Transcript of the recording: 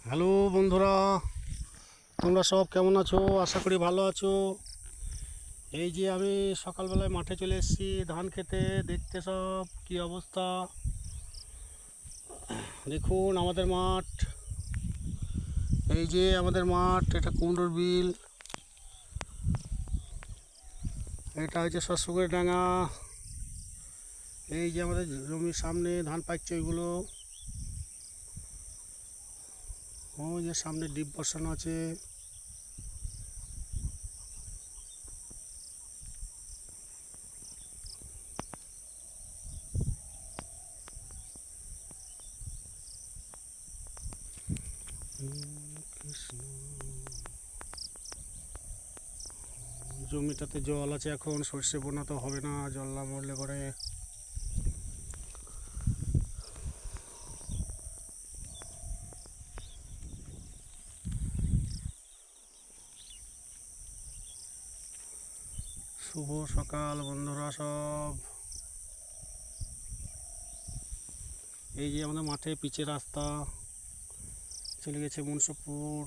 Hello বন্ধুরা, তোমরা সব কেমন আছো? আশা করি ভালো আছো। এই যে আমি সকালবেলায় মাঠে চলে এসেছি ধান খেতে, দেখতে সব কি অবস্থা। দেখুন আমাদের মাঠ, এই যে আমাদের মাঠ, এটা কুমড়োর বিল, এটা হচ্ছে শস্যগুড়ি ডাঙা। এই যে আমাদের জমির সামনে ধান পাকছে, ওইগুলো ওই যে সামনে ডিপ বসানো আছে। কৃষ্ণ, জমিটাতে জল আছে, এখন সর্ষে বোনা তো হবে না জল না মরলে পরে। শুভ সকাল বন্ধুরা সব। এই যে আমাদের মাঠে পিচের রাস্তা চলে গেছে মনসুপুর।